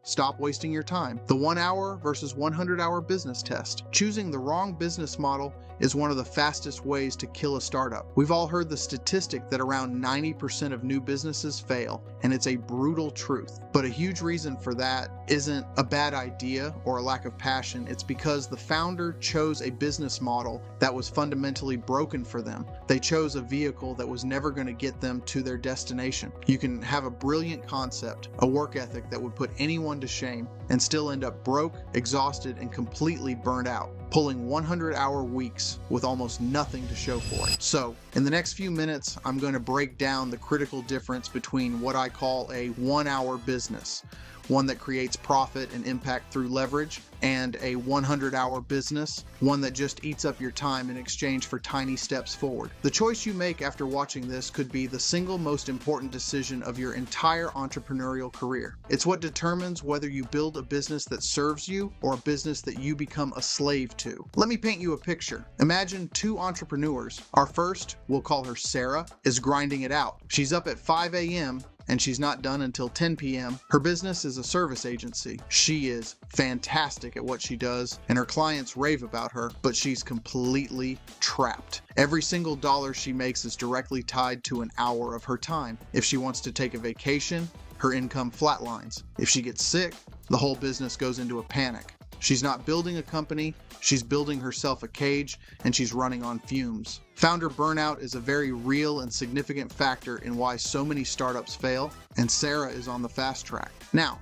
Stop wasting your time. The 1 hour versus 100 hour business test. Choosing the wrong business model is one of the fastest ways to kill a startup. We've all heard the statistic that around 90% of new businesses fail, and it's a brutal truth. But a huge reason for that isn't a bad idea or a lack of passion. It's because the founder chose a business model that was fundamentally broken for them. They chose a vehicle that was never going to get them to their destination. You can have a brilliant concept, a work ethic that would put anyone to shame, and still end up broke, exhausted, and completely burned out, pulling 100-hour weeks with almost nothing to show for it. So, in the next few minutes, I'm going to break down the critical difference between what I call a 1-hour business, one that creates profit and impact through leverage, and a 100-hour business, one that just eats up your time in exchange for tiny steps forward. The choice you make after watching this could be the single most important decision of your entire entrepreneurial career. It's what determines whether you build a business that serves you or a business that you become a slave to. Let me paint you a picture. Imagine two entrepreneurs. Our first, we'll call her Sarah, is grinding it out. She's up at 5 a.m. and she's not done until 10 p.m. Her business is a service agency. She is fantastic at what she does, and her clients rave about her, but she's completely trapped. Every single dollar she makes is directly tied to an hour of her time. If she wants to take a vacation, her income flatlines. If she gets sick, the whole business goes into a panic. She's not building a company, she's building herself a cage, and she's running on fumes. Founder burnout is a very real and significant factor in why so many startups fail, and Sarah is on the fast track. Now,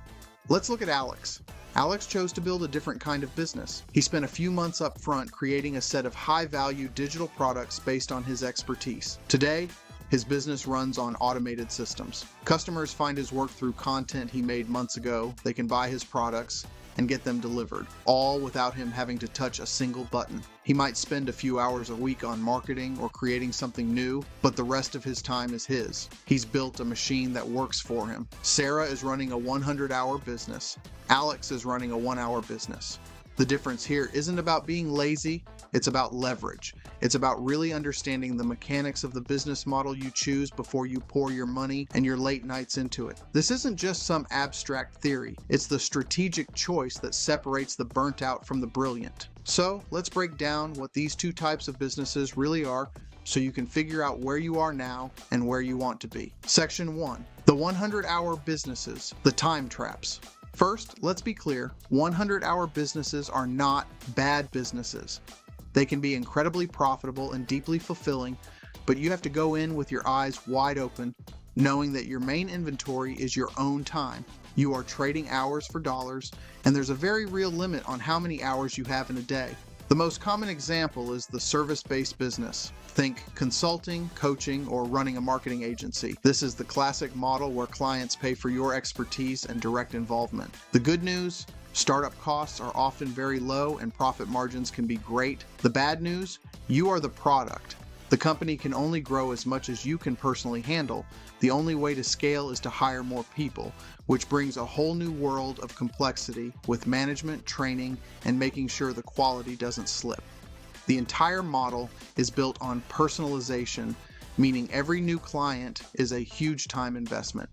let's look at Alex. Alex chose to build a different kind of business. He spent a few months up front creating a set of high-value digital products based on his expertise. Today, his business runs on automated systems. Customers find his work through content he made months ago. They can buy his products and get them delivered, all without him having to touch a single button. He might spend a few hours a week on marketing or creating something new, but the rest of his time is his. He's built a machine that works for him. Sarah is running a 100-hour business. Alex is running a 1-hour business. The difference here isn't about being lazy, it's about leverage. It's about really understanding the mechanics of the business model you choose before you pour your money and your late nights into it. This isn't just some abstract theory, it's the strategic choice that separates the burnt out from the brilliant. So let's break down what these two types of businesses really are so you can figure out where you are now and where you want to be. Section 1. The 100-hour businesses, the time traps. First, let's be clear, 100-hour businesses are not bad businesses. They can be incredibly profitable and deeply fulfilling, but you have to go in with your eyes wide open, knowing that your main inventory is your own time. You are trading hours for dollars, and there's a very real limit on how many hours you have in a day. The most common example is the service-based business. Think consulting, coaching, or running a marketing agency. This is the classic model where clients pay for your expertise and direct involvement. The good news, startup costs are often very low and profit margins can be great. The bad news, you are the product. The company can only grow as much as you can personally handle. The only way to scale is to hire more people, which brings a whole new world of complexity with management, training, and making sure the quality doesn't slip. The entire model is built on personalization, meaning every new client is a huge time investment.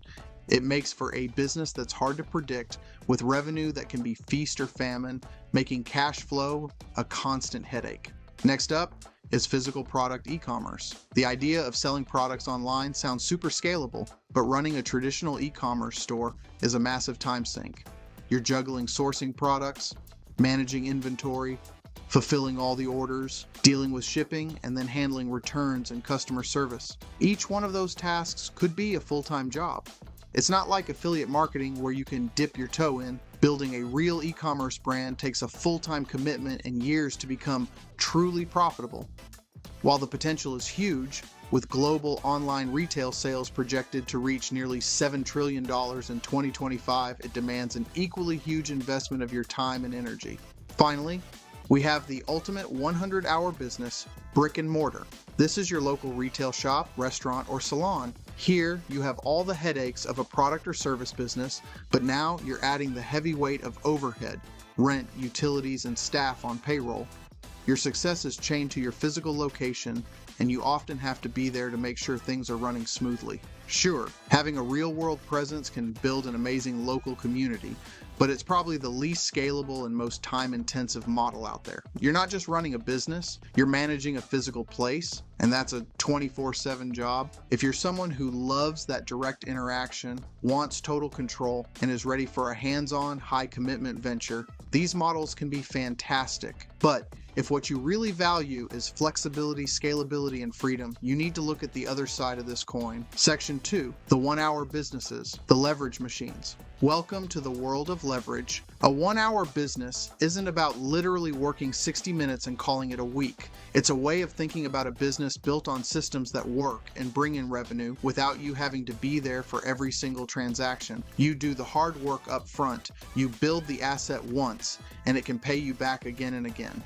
It makes for a business that's hard to predict, with revenue that can be feast or famine, making cash flow a constant headache. Next up is physical product e-commerce. The idea of selling products online sounds super scalable, but running a traditional e-commerce store is a massive time sink. You're juggling sourcing products, managing inventory, fulfilling all the orders, dealing with shipping, and then handling returns and customer service. Each one of those tasks could be a full-time job. It's not like affiliate marketing where you can dip your toe in. Building a real e-commerce brand takes a full-time commitment and years to become truly profitable. While the potential is huge, with global online retail sales projected to reach nearly $7 trillion in 2025, it demands an equally huge investment of your time and energy. Finally, we have the ultimate 100-hour business, brick and mortar. This is your local retail shop, restaurant, or salon. Here, you have all the headaches of a product or service business, but now you're adding the heavy weight of overhead, rent, utilities, and staff on payroll. Your success is chained to your physical location, and you often have to be there to make sure things are running smoothly. Sure, having a real-world presence can build an amazing local community, but it's probably the least scalable and most time-intensive model out there. You're not just running a business, you're managing a physical place, and that's a 24/7 job. If you're someone who loves that direct interaction, wants total control, and is ready for a hands-on, high-commitment venture, these models can be fantastic. But if what you really value is flexibility, scalability, and freedom, you need to look at the other side of this coin. Section 2, the 1-hour businesses, the leverage machines. Welcome to the world of leverage. A 1-hour business isn't about literally working 60 minutes and calling it a week. It's a way of thinking about a business built on systems that work and bring in revenue without you having to be there for every single transaction. You do the hard work up front, you build the asset once, and it can pay you back again and again.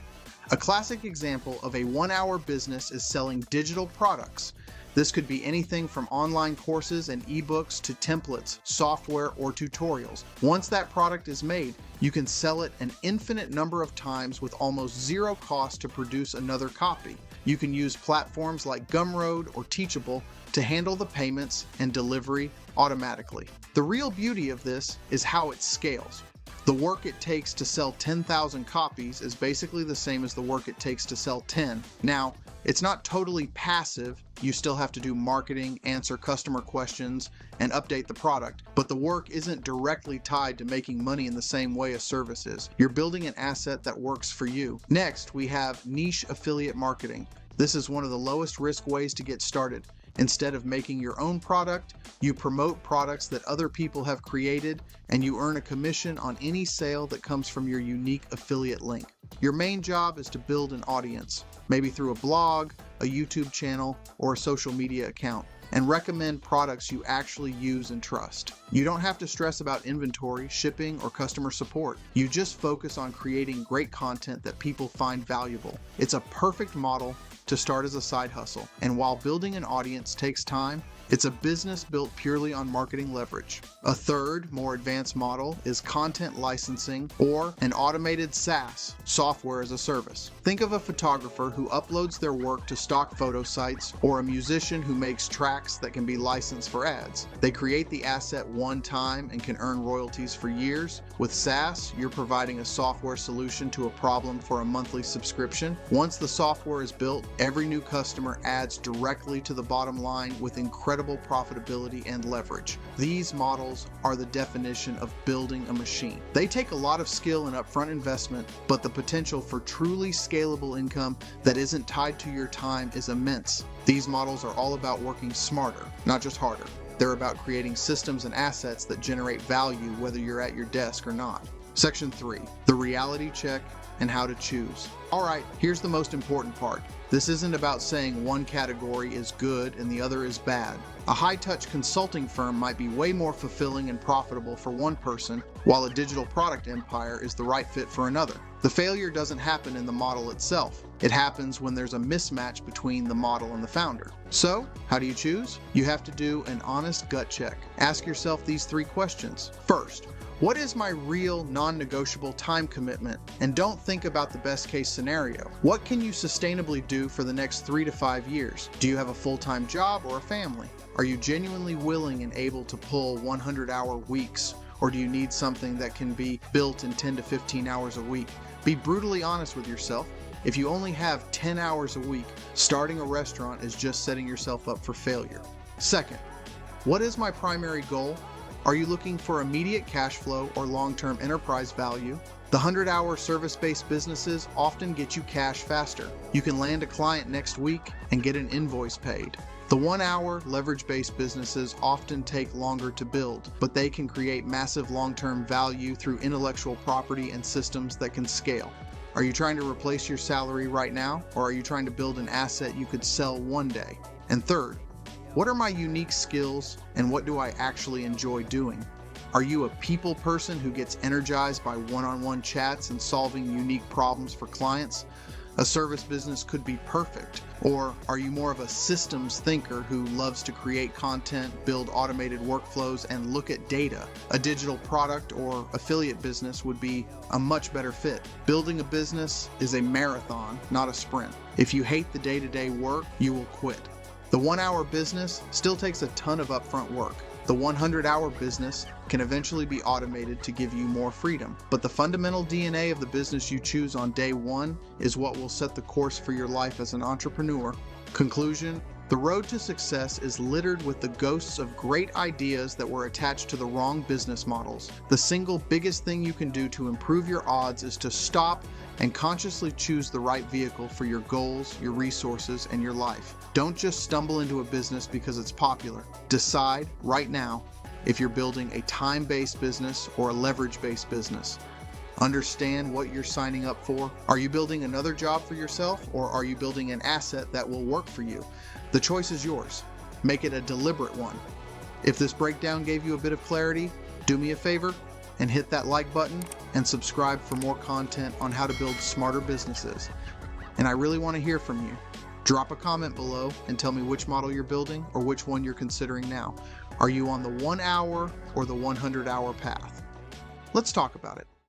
A classic example of a 1-hour business is selling digital products. This could be anything from online courses and ebooks to templates, software, or tutorials. Once that product is made, you can sell it an infinite number of times with almost zero cost to produce another copy. You can use platforms like Gumroad or Teachable to handle the payments and delivery automatically. The real beauty of this is how it scales. The work it takes to sell 10,000 copies is basically the same as the work it takes to sell 10. Now, it's not totally passive. You still have to do marketing, answer customer questions, and update the product, but the work isn't directly tied to making money in the same way a service is. You're building an asset that works for you. Next, we have niche affiliate marketing. This is one of the lowest risk ways to get started. Instead of making your own product, you promote products that other people have created, and you earn a commission on any sale that comes from your unique affiliate link. Your main job is to build an audience, maybe through a blog, a YouTube channel, or a social media account, and recommend products you actually use and trust. You don't have to stress about inventory, shipping, or customer support. You just focus on creating great content that people find valuable. It's a perfect model to start as a side hustle, and while building an audience takes time, it's a business built purely on marketing leverage. A third, more advanced model is content licensing or an automated SaaS, software as a service. Think of a photographer who uploads their work to stock photo sites or a musician who makes tracks that can be licensed for ads. They create the asset one time and can earn royalties for years. With SaaS, you're providing a software solution to a problem for a monthly subscription. Once the software is built, every new customer adds directly to the bottom line with incredible profitability and leverage. These models are the definition of building a machine. They take a lot of skill and upfront investment, but the potential for truly scalable income that isn't tied to your time is immense. These models are all about working smarter, not just harder. They're about creating systems and assets that generate value whether you're at your desk or not. Section 3, the reality check and how to choose. All right, here's the most important part. This isn't about saying one category is good and the other is bad. A high-touch consulting firm might be way more fulfilling and profitable for one person, while a digital product empire is the right fit for another. The failure doesn't happen in the model itself. It happens when there's a mismatch between the model and the founder. So, how do you choose? You have to do an honest gut check. Ask yourself these 3 questions. First, what is my real non-negotiable time commitment? And don't think about the best case scenario. What can you sustainably do for the next 3 to 5 years? Do you have a full-time job or a family? Are you genuinely willing and able to pull 100-hour weeks? Or do you need something that can be built in 10 to 15 hours a week? Be brutally honest with yourself. If you only have 10 hours a week, starting a restaurant is just setting yourself up for failure. Second, what is my primary goal? Are you looking for immediate cash flow or long-term enterprise value? The 100-hour service-based businesses often get you cash faster. You can land a client next week and get an invoice paid. The 1-hour leverage-based businesses often take longer to build, but they can create massive long-term value through intellectual property and systems that can scale. Are you trying to replace your salary right now, or are you trying to build an asset you could sell one day? And third, what are my unique skills and what do I actually enjoy doing? Are you a people person who gets energized by one-on-one chats and solving unique problems for clients? A service business could be perfect. Or are you more of a systems thinker who loves to create content, build automated workflows, and look at data? A digital product or affiliate business would be a much better fit. Building a business is a marathon, not a sprint. If you hate the day-to-day work, you will quit. The 1-hour business still takes a ton of upfront work. The 100-hour business can eventually be automated to give you more freedom, but the fundamental DNA of the business you choose on day one is what will set the course for your life as an entrepreneur. Conclusion: the road to success is littered with the ghosts of great ideas that were attached to the wrong business models. The single biggest thing you can do to improve your odds is to stop and consciously choose the right vehicle for your goals, your resources, and your life. Don't just stumble into a business because it's popular. Decide right now if you're building a time-based business or a leverage-based business. Understand what you're signing up for. Are you building another job for yourself, or are you building an asset that will work for you? The choice is yours. Make it a deliberate one. If this breakdown gave you a bit of clarity, do me a favor and hit that like button and subscribe for more content on how to build smarter businesses. And I really want to hear from you. Drop a comment below and tell me which model you're building or which one you're considering now. Are you on the 1 hour or the 100-hour path? Let's talk about it.